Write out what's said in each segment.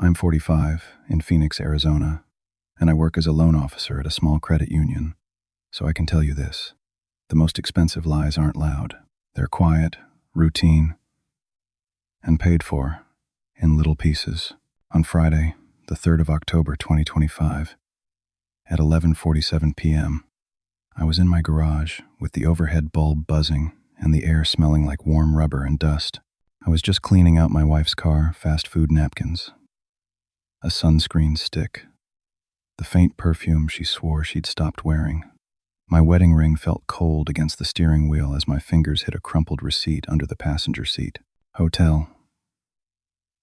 I'm 45, in Phoenix, Arizona, and I work as a loan officer at a small credit union. So I can tell you this. The most expensive lies aren't loud. They're quiet, routine, and paid for in little pieces. On Friday, the 3rd of October, 2025, at 11:47 p.m., I was in my garage with the overhead bulb buzzing and the air smelling like warm rubber and dust. I was just cleaning out my wife's car, fast food napkins, a sunscreen stick, the faint perfume she swore she'd stopped wearing. My wedding ring felt cold against the steering wheel as my fingers hit a crumpled receipt under the passenger seat. Hotel.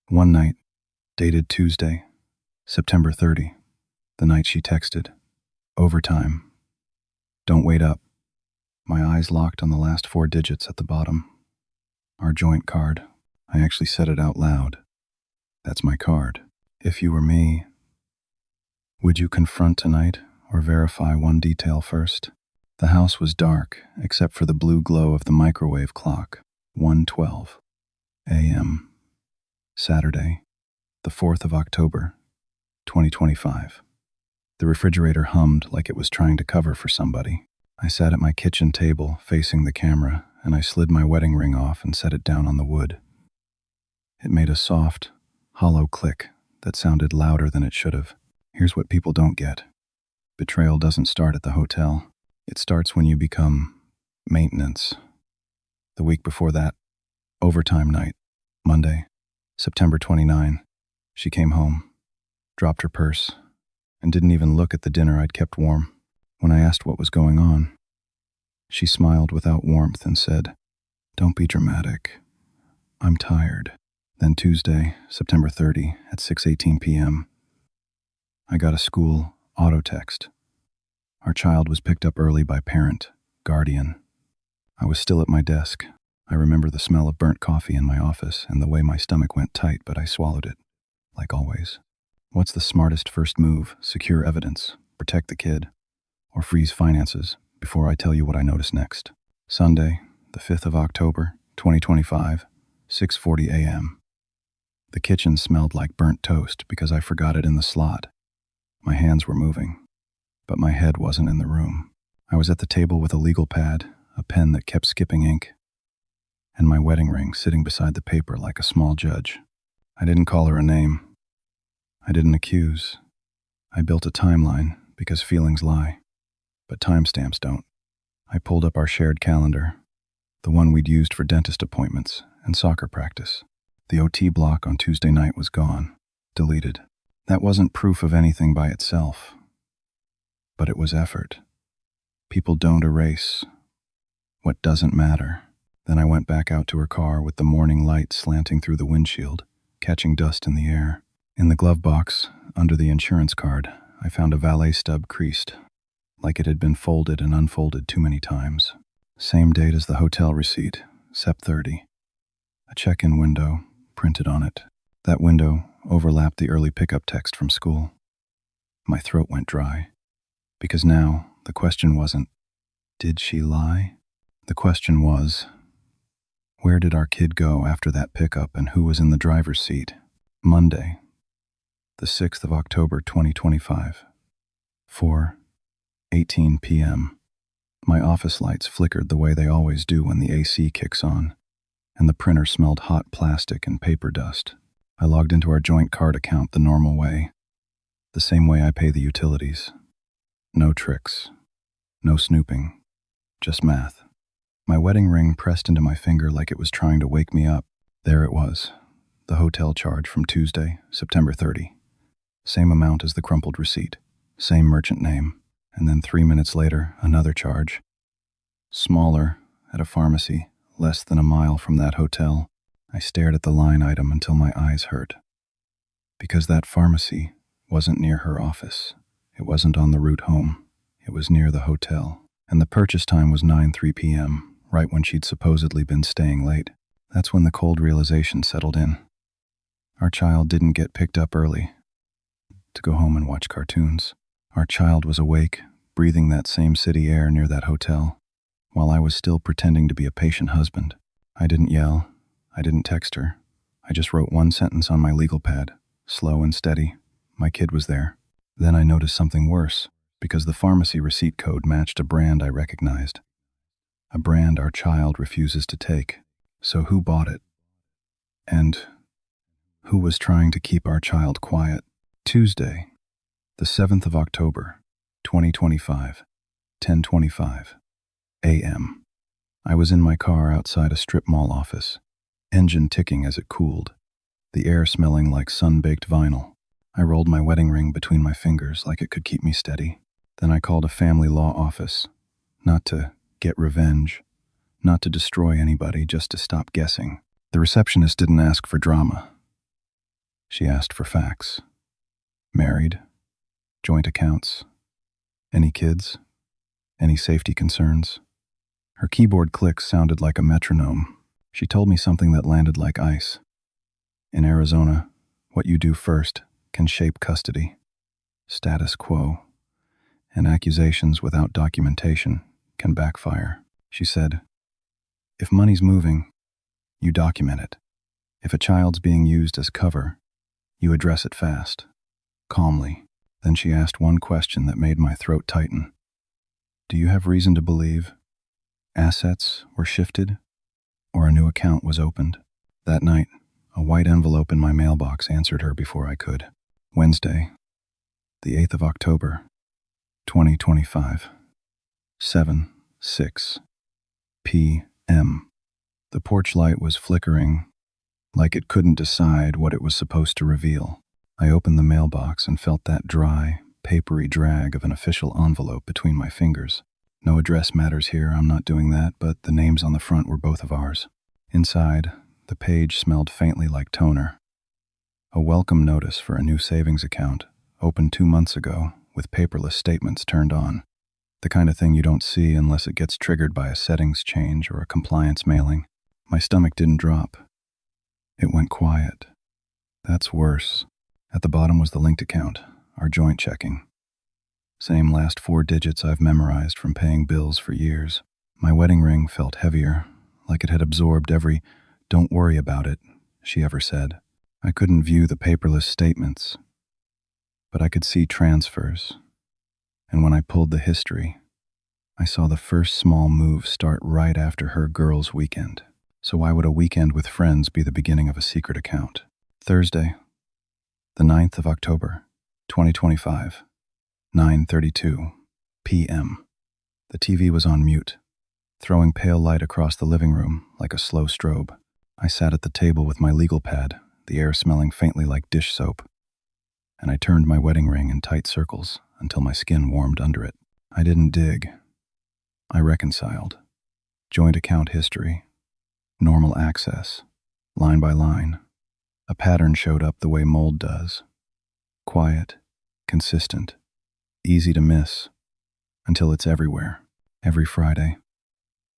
One night, dated Tuesday, September 30, the night she texted. Overtime. Don't wait up. My eyes locked on the last 4 digits at the bottom. Our joint card. I actually said it out loud. That's my card. If you were me, would you confront tonight or verify one detail first? The house was dark, except for the blue glow of the microwave clock. 1:12 a.m. Saturday, the 4th of October, 2025. The refrigerator hummed like it was trying to cover for somebody. I sat at my kitchen table, facing the camera, and I slid my wedding ring off and set it down on the wood. It made a soft, hollow click that sounded louder than it should have. Here's what people don't get. Betrayal doesn't start at the hotel. It starts when you become maintenance. The week before that, overtime night, Monday, September 29, she came home, dropped her purse, and didn't even look at the dinner I'd kept warm. When I asked what was going on, she smiled without warmth and said, "Don't be dramatic. I'm tired." Then Tuesday, September 30, at 6:18 p.m., I got a school auto text. Our child was picked up early by parent, guardian. I was still at my desk. I remember the smell of burnt coffee in my office and the way my stomach went tight, but I swallowed it, like always. What's the smartest first move? Secure evidence, protect the kid, or freeze finances before I tell you what I noticed next. Sunday, the 5th of October, 2025, 6:40 a.m. The kitchen smelled like burnt toast because I forgot it in the slot. My hands were moving, but my head wasn't in the room. I was at the table with a legal pad, a pen that kept skipping ink, and my wedding ring sitting beside the paper like a small judge. I didn't call her a name. I didn't accuse. I built a timeline because feelings lie, but timestamps don't. I pulled up our shared calendar, the one we'd used for dentist appointments and soccer practice. The OT block on Tuesday night was gone, deleted. That wasn't proof of anything by itself, but it was effort. People don't erase what doesn't matter. Then I went back out to her car with the morning light slanting through the windshield, catching dust in the air. In the glove box, under the insurance card, I found a valet stub creased, like it had been folded and unfolded too many times. Same date as the hotel receipt, Sep 30. A check-in window printed on it. That window overlapped the early pickup text from school. My throat went dry, because now the question wasn't, did she lie? The question was, where did our kid go after that pickup and who was in the driver's seat? Monday, the 6th of October, 2025, 4:18 p.m. My office lights flickered the way they always do when the AC kicks on, and the printer smelled hot plastic and paper dust. I logged into our joint card account the normal way, the same way I pay the utilities. No tricks, no snooping, just math. My wedding ring pressed into my finger like it was trying to wake me up. There it was, the hotel charge from Tuesday, September 30. Same amount as the crumpled receipt, same merchant name, and then 3 minutes later, another charge. Smaller, at a pharmacy, less than a mile from that hotel. I stared at the line item until my eyes hurt. Because that pharmacy wasn't near her office. It wasn't on the route home. It was near the hotel. And the purchase time was 9:03 p.m., right when she'd supposedly been staying late. That's when the cold realization settled in. Our child didn't get picked up early to go home and watch cartoons. Our child was awake, breathing that same city air near that hotel, while I was still pretending to be a patient husband. I didn't yell. I didn't text her. I just wrote one sentence on my legal pad, slow and steady. My kid was there. Then I noticed something worse, because the pharmacy receipt code matched a brand I recognized. A brand our child refuses to take. So who bought it? And who was trying to keep our child quiet? Tuesday, the 7th of October, 2025, 10:25 a.m. I was in my car outside a strip mall office, engine ticking as it cooled, the air smelling like sun-baked vinyl. I rolled my wedding ring between my fingers like it could keep me steady. Then I called a family law office, not to get revenge, not to destroy anybody, just to stop guessing. The receptionist didn't ask for drama. She asked for facts. Married? Joint accounts? Any kids? Any safety concerns? Her keyboard clicks sounded like a metronome. She told me something that landed like ice. In Arizona, what you do first can shape custody. Status quo. And accusations without documentation can backfire. She said, if money's moving, you document it. If a child's being used as cover, you address it fast, calmly. Then she asked one question that made my throat tighten. Do you have reason to believe assets were shifted or a new account was opened? That night, a white envelope in my mailbox answered her before I could. Wednesday, the 8th of October, 2025, 7:06 p.m. The porch light was flickering, like it couldn't decide what it was supposed to reveal. I opened the mailbox and felt that dry, papery drag of an official envelope between my fingers. No address matters here, I'm not doing that, but the names on the front were both of ours. Inside, the page smelled faintly like toner. A welcome notice for a new savings account, opened 2 months ago, with paperless statements turned on. The kind of thing you don't see unless it gets triggered by a settings change or a compliance mailing. My stomach didn't drop. It went quiet. That's worse. At the bottom was the linked account, our joint checking. Same last 4 digits I've memorized from paying bills for years. My wedding ring felt heavier, like it had absorbed every "don't worry about it" she ever said. I couldn't view the paperless statements, but I could see transfers. And when I pulled the history, I saw the first small move start right after her girls' weekend. So why would a weekend with friends be the beginning of a secret account? Thursday, the 9th of October, 2025, 9:32 p.m. The TV was on mute, throwing pale light across the living room like a slow strobe. I sat at the table with my legal pad, the air smelling faintly like dish soap, and I turned my wedding ring in tight circles until my skin warmed under it. I didn't dig. I reconciled. Joint account history, normal access, line by line. A pattern showed up the way mold does. Quiet, consistent, easy to miss, until it's everywhere. Every Friday,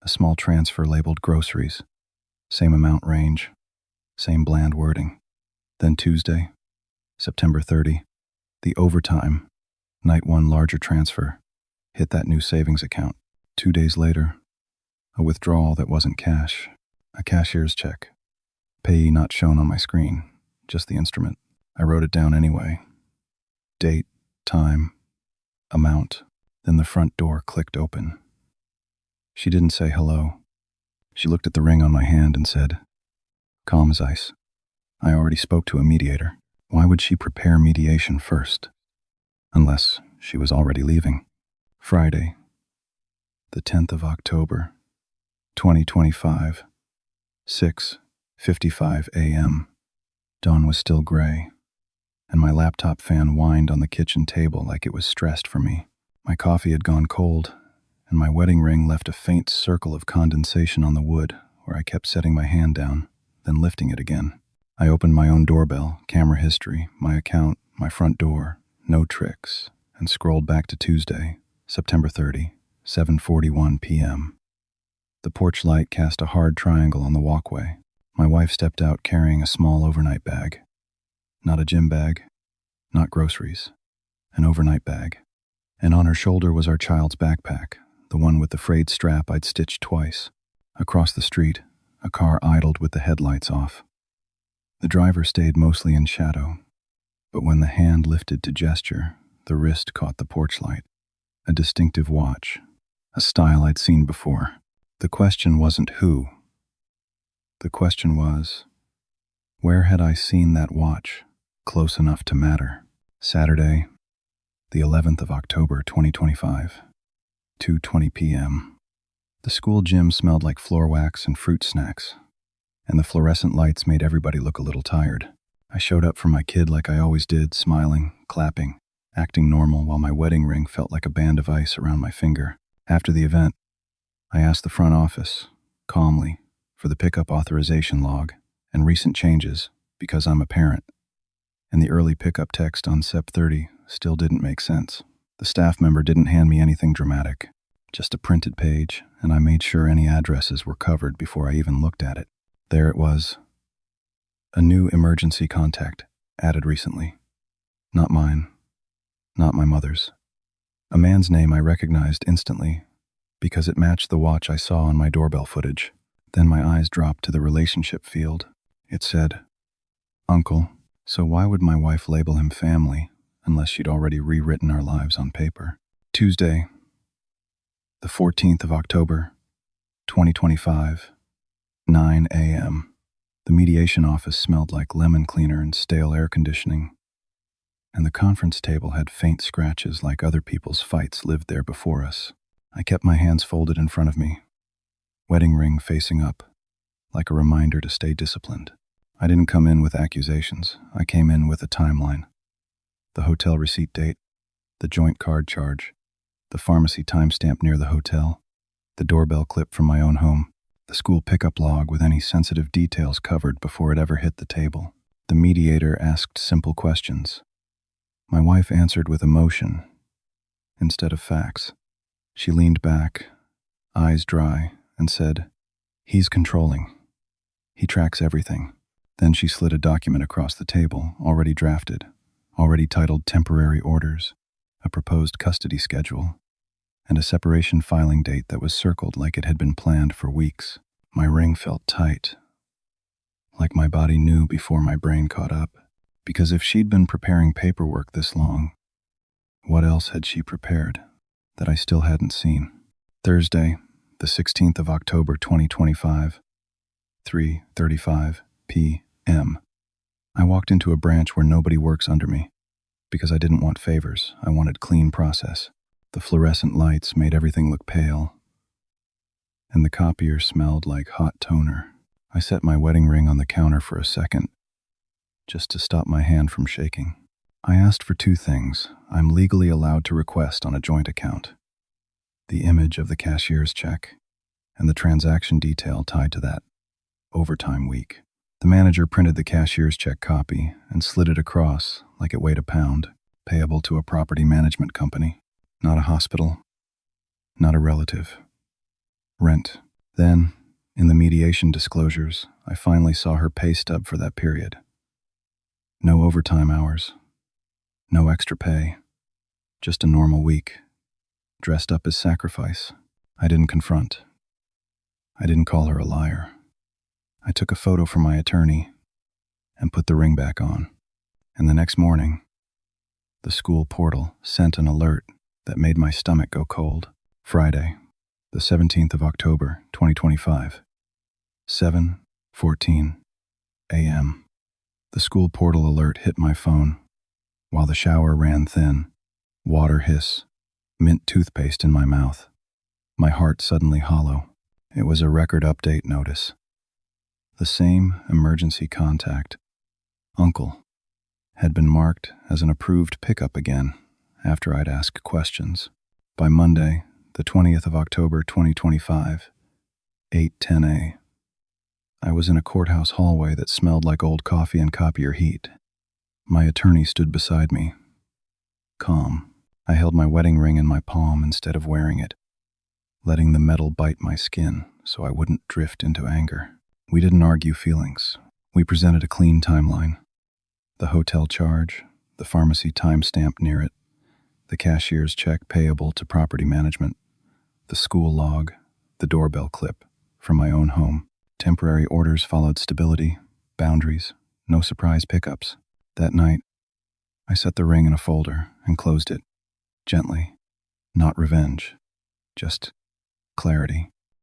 a small transfer labeled groceries, same amount range, same bland wording. Then Tuesday, September 30, the overtime, night 1 larger transfer, hit that new savings account. 2 days later, a withdrawal that wasn't cash, a cashier's check. Payee not shown on my screen, just the instrument. I wrote it down anyway. Date, time, amount. Then the front door clicked open. She didn't say hello. She looked at the ring on my hand and said, calm as ice. I already spoke to a mediator. Why would she prepare mediation first? Unless she was already leaving. Friday, the 10th of October, 2025, 6:55 a.m. Dawn was still gray, and my laptop fan whined on the kitchen table like it was stressed for me. My coffee had gone cold, and my wedding ring left a faint circle of condensation on the wood where I kept setting my hand down, then lifting it again. I opened my own doorbell, camera history, my account, my front door, no tricks, and scrolled back to Tuesday, September 30, 7:41 p.m. The porch light cast a hard triangle on the walkway. My wife stepped out carrying a small overnight bag. Not a gym bag, not groceries, an overnight bag. And on her shoulder was our child's backpack, the one with the frayed strap I'd stitched twice. Across the street, a car idled with the headlights off. The driver stayed mostly in shadow, But when the hand lifted to gesture, the wrist caught the porch light. A distinctive watch, a style I'd seen before. The question wasn't who. The question was, where had I seen that watch, close enough to matter? Saturday, the 11th of October, 2025, 2:20 p.m. The school gym smelled like floor wax and fruit snacks, and the fluorescent lights made everybody look a little tired. I showed up for my kid like I always did, smiling, clapping, acting normal while my wedding ring felt like a band of ice around my finger. After the event, I asked the front office, calmly, for the pickup authorization log and recent changes because I'm a parent. And the early pickup text on Sep 30 still didn't make sense. The staff member didn't hand me anything dramatic, just a printed page, and I made sure any addresses were covered before I even looked at it. There it was. A new emergency contact, added recently. Not mine. Not my mother's. A man's name I recognized instantly because it matched the watch I saw on my doorbell footage. Then my eyes dropped to the relationship field. It said, Uncle. So why would my wife label him family unless she'd already rewritten our lives on paper? Tuesday, the 14th of October, 2025, 9 a.m. The mediation office smelled like lemon cleaner and stale air conditioning, and the conference table had faint scratches like other people's fights lived there before us. I kept my hands folded in front of me, wedding ring facing up, like a reminder to stay disciplined. I didn't come in with accusations. I came in with a timeline. The hotel receipt date, the joint card charge, the pharmacy timestamp near the hotel, the doorbell clip from my own home, the school pickup log with any sensitive details covered before it ever hit the table. The mediator asked simple questions. My wife answered with emotion instead of facts. She leaned back, eyes dry, and said, He's controlling. He tracks everything. Then she slid a document across the table, already drafted, already titled Temporary Orders, a proposed custody schedule, and a separation filing date that was circled like it had been planned for weeks. My ring felt tight, like my body knew before my brain caught up, because if she'd been preparing paperwork this long, what else had she prepared that I still hadn't seen? Thursday, the 16th of October, 2025, 3:35 p.m. I walked into a branch where nobody works under me, because I didn't want favors. I wanted clean process. The fluorescent lights made everything look pale, and the copier smelled like hot toner. I set my wedding ring on the counter for a second, just to stop my hand from shaking. I asked for two things I'm legally allowed to request on a joint account: the image of the cashier's check and the transaction detail tied to that overtime week. The manager printed the cashier's check copy and slid it across like it weighed a pound, payable to a property management company, not a hospital, not a relative. Rent. Then, in the mediation disclosures, I finally saw her pay stub for that period. No overtime hours, no extra pay, just a normal week, dressed up as sacrifice. I didn't confront. I didn't call her a liar. I took a photo for my attorney and put the ring back on. And the next morning, the school portal sent an alert that made my stomach go cold. Friday, the 17th of October, 2025, 7:14 a.m. The school portal alert hit my phone while the shower ran thin, water hiss, mint toothpaste in my mouth. My heart suddenly hollow. It was a record update notice. The same emergency contact, Uncle, had been marked as an approved pickup again after I'd asked questions. By Monday, the 20th of October, 2025, 8:10 a.m. I was in a courthouse hallway that smelled like old coffee and copier heat. My attorney stood beside me, calm. I held my wedding ring in my palm instead of wearing it, letting the metal bite my skin so I wouldn't drift into anger. We didn't argue feelings. We presented a clean timeline. The hotel charge, the pharmacy timestamp near it, the cashier's check payable to property management, the school log, the doorbell clip from my own home. Temporary orders followed stability, boundaries, no surprise pickups. That night, I set the ring in a folder and closed it, gently. Not revenge, just clarity.